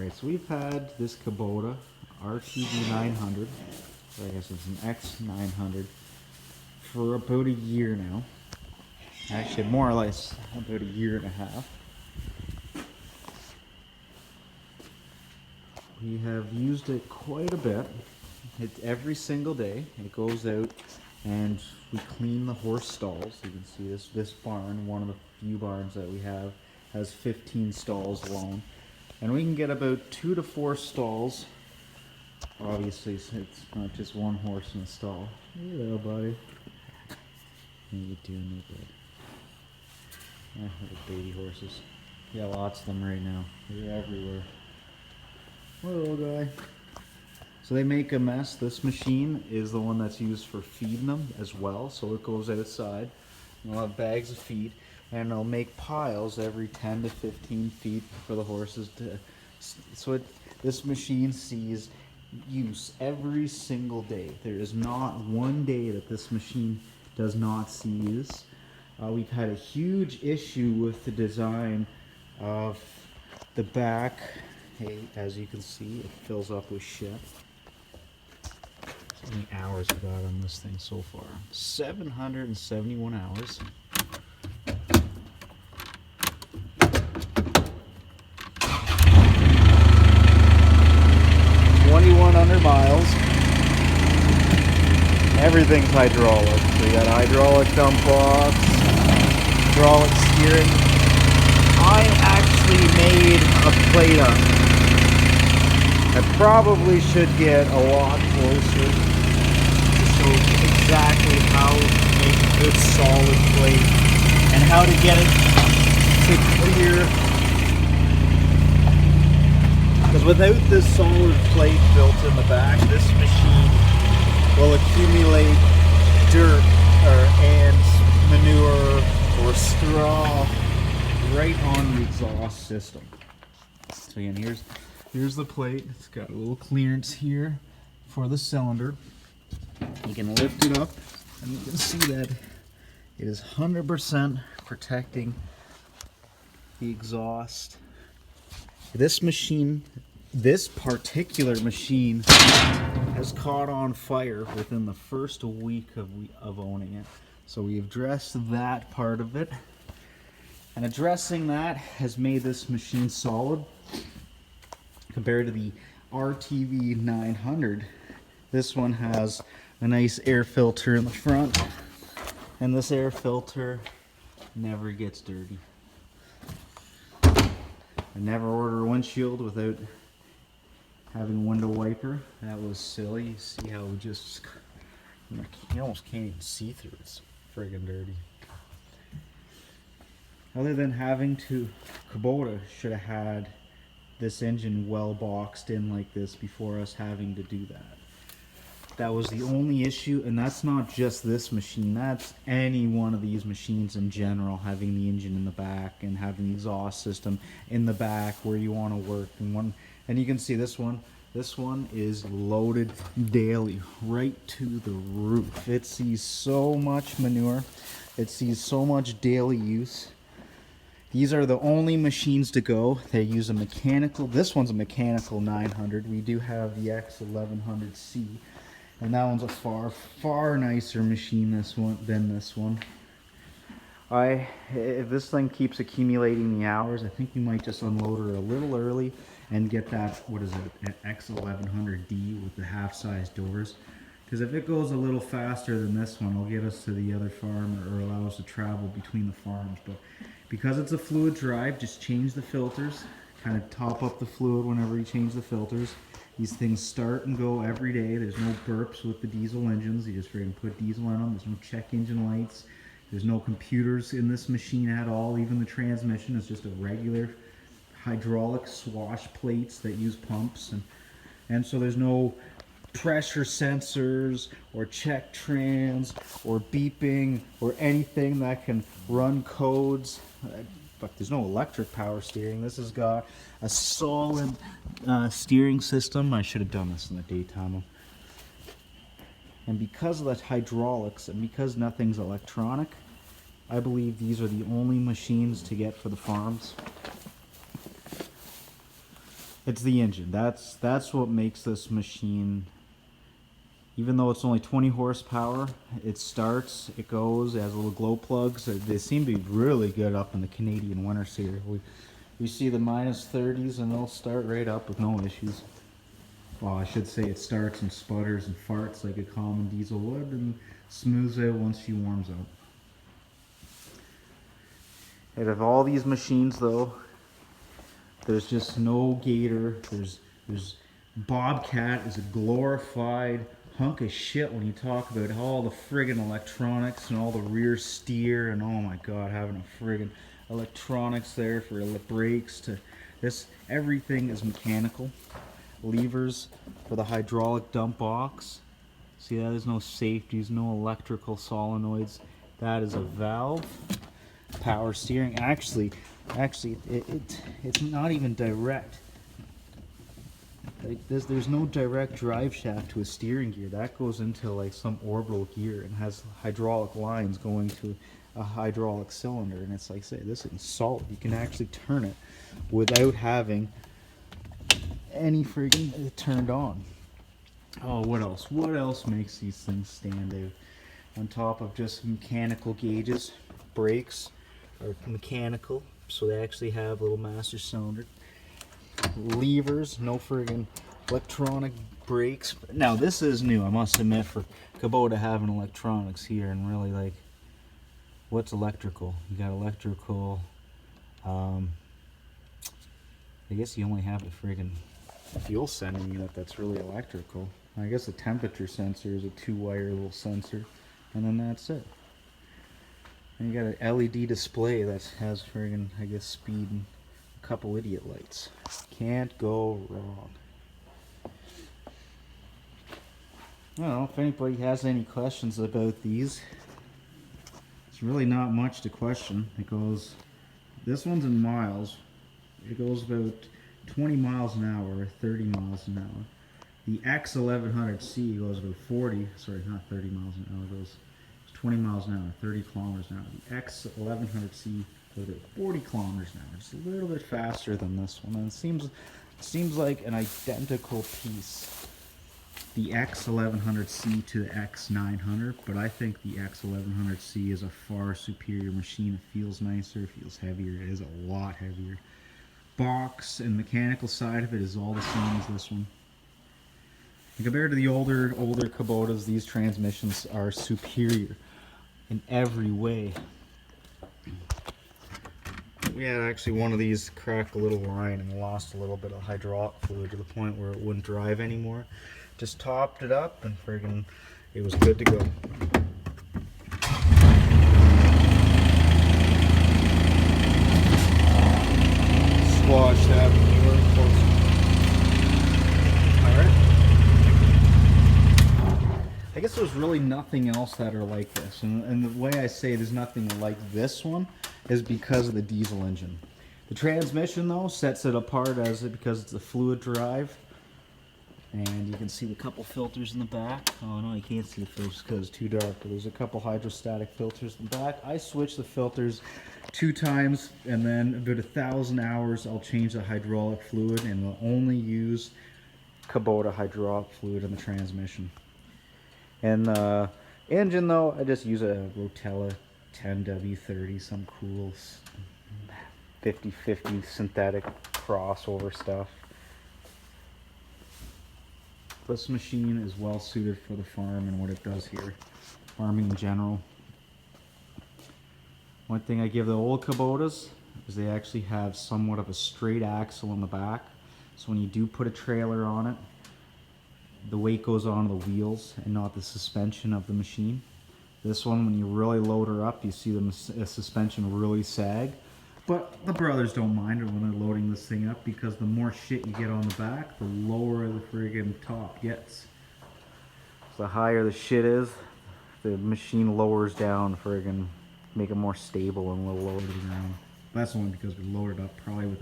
Alright, so we've had this Kabota R900, or I guess it's an X900, for about a year now. Actually, more or less about a year and a half. We have used it quite a bit. It's every single day. It goes out and we clean the horse stalls. You can see this barn, one of the few barns that we have, has 15 stalls alone. And we can get about 2 to 4 stalls. Obviously, it's not just one horse in a stall. Hey there, buddy. How you doing, bud? Little baby horses. Yeah, lots of them right now. They're everywhere. Little guy. So they make a mess. This machine is the one that's used for feeding them as well. So it goes outside. We'll have bags of feed, and it'll make piles every 10 to 15 feet for the horses to. So this machine sees use every single day. There is not one day that this machine does not see use. We've had a huge issue with the design of the back. Hey, as you can see, it fills up with shit. How many hours we got on this thing so far? 771 hours. Miles. Everything's hydraulic. So you got hydraulic dump box, hydraulic steering. I actually made a plate up. I probably should get a lot closer to show exactly how to make a good solid plate and how to get it to clear. Because without this solid plate built in the back, this machine will accumulate dirt and manure or straw right on the exhaust system. So again, here's the plate. It's got a little clearance here for the cylinder. You can lift it up and you can see that it is 100% protecting the exhaust. This machine, this particular machine, has caught on fire within the first week of owning it. So we addressed that part of it. And addressing that has made this machine solid. Compared to the RTV900, this one has a nice air filter in the front. And this air filter never gets dirty. I never order a windshield without having a window wiper. That was silly. You see how we just, you almost can't even see through it. It's friggin' dirty. Other than having to, Kabota should have had this engine well boxed in like this before us having to do that. That was the only issue, and that's not just this machine. That's any one of these machines in general, having the engine in the back and having the exhaust system in the back where you want to work. And you can see this one. This one is loaded daily, right to the roof. It sees so much manure. It sees so much daily use. These are the only machines to go. They use a mechanical. This one's a mechanical 900. We do have the X1100C. And that one's a far nicer machine than this one. If this thing keeps accumulating the hours, I think we might just unload her a little early and get that, what is it, an X1100D with the half-size doors. Because if it goes a little faster than this one, it'll get us to the other farm or allow us to travel between the farms. But because it's a fluid drive, just change the filters, kind of top up the fluid whenever you change the filters. These things start and go every day. There's no burps with the diesel engines. You just put diesel in them. There's no check engine lights. There's no computers in this machine at all. Even the transmission is just a regular hydraulic swash plates that use pumps. And so there's no pressure sensors or check trans or beeping or anything that can run codes. But there's no electric power steering. This has got a solid steering system. I should have done this in the daytime. And because of the hydraulics and because nothing's electronic, I believe these are the only machines to get for the farms. It's the engine. That's what makes this machine. Even though it's only 20 horsepower, it starts, it goes, it has little glow plugs. They seem to be really good up in the Canadian winters here. We see the -30s and they'll start right up with no issues. Well, I should say it starts and sputters and farts like a common diesel would and smooths out once she warms up. Out of all these machines though, there's just no Gator. There's Bobcat is a glorified hunk of shit when you talk about all the friggin' electronics and all the rear steer and oh my god, having a friggin' electronics there for the brakes to this, everything is mechanical. Levers for the hydraulic dump box. See that, there's no safeties, no electrical solenoids. That is a valve. Power steering. Actually, it's not even direct. Like there's no direct drive shaft to a steering gear. That goes into like some orbital gear and has hydraulic lines going to a hydraulic cylinder. And it's like, say, this is solid. You can actually turn it without having any friggin' turned on. Oh, what else? What else makes these things stand out? On top of just mechanical gauges, brakes are mechanical, so they actually have little master cylinder. Levers, no friggin' electronic brakes. Now this is new, I must admit, for Kabota having electronics here, and really, like, what's electrical? You got electrical, I guess you only have a friggin' fuel sending unit that's really electrical. I guess a temperature sensor is a 2-wire little sensor, and then that's it. And you got an LED display that has friggin', I guess, speed and a couple idiot lights. Can't go wrong. I don't know if anybody has any questions about these. It's really not much to question. It goes, this one's in miles. It goes about 20 miles an hour, or 30 miles an hour. The X1100C goes about 40, sorry, not 30 miles an hour, it goes 20 miles an hour, 30 kilometers an hour. The X1100C goes about 40 kilometers an hour, just a little bit faster than this one. And it seems like an identical piece, the X1100C to the X900, but I think the X1100C is a far superior machine. It feels nicer, it feels heavier, it is a lot heavier. Box and mechanical side of it is all the same as this one. And compared to the older Kabotas, these transmissions are superior in every way. We had actually one of these crack a little line and lost a little bit of hydraulic fluid to the point where it wouldn't drive anymore. Just topped it up and friggin' it was good to go. Squash that manure close. I guess there's really nothing else that are like this, and the way I say there's nothing like this one is because of the diesel engine. The transmission though sets it apart because it's a fluid drive, and you can see the couple filters in the back. Oh no, you can't see the filters because it's too dark, but there's a couple hydrostatic filters in the back. I switch the filters 2 times, and then about 1,000 hours I'll change the hydraulic fluid, and we'll only use Kabota hydraulic fluid in the transmission. And the engine though, I just use a Rotella 10W30, some cool 50/50 synthetic crossover stuff. This machine is well suited for the farm and what it does here, farming in general. One thing I give the old Kabotas is they actually have somewhat of a straight axle in the back, so when you do put a trailer on it, the weight goes on the wheels and not the suspension of the machine. This one, when you really load her up, you see the suspension really sag. But the brothers don't mind it when they're loading this thing up, because the more shit you get on the back, the lower the friggin' top gets. So the higher the shit is, the machine lowers down, friggin' make it more stable and a little lower to the ground. That's only because we loaded up probably with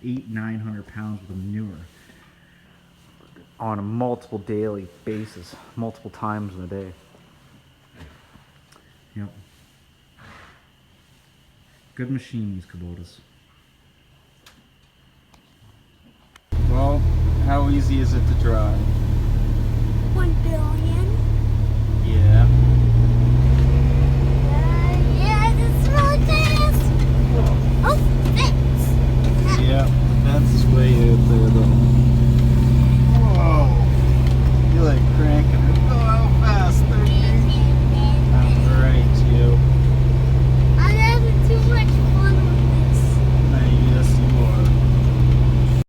800-900 pounds worth of manure on a multiple daily basis, multiple times in a day. Yep. Good machine, these Kabotas. Well, How easy is it to drive? 1 billion.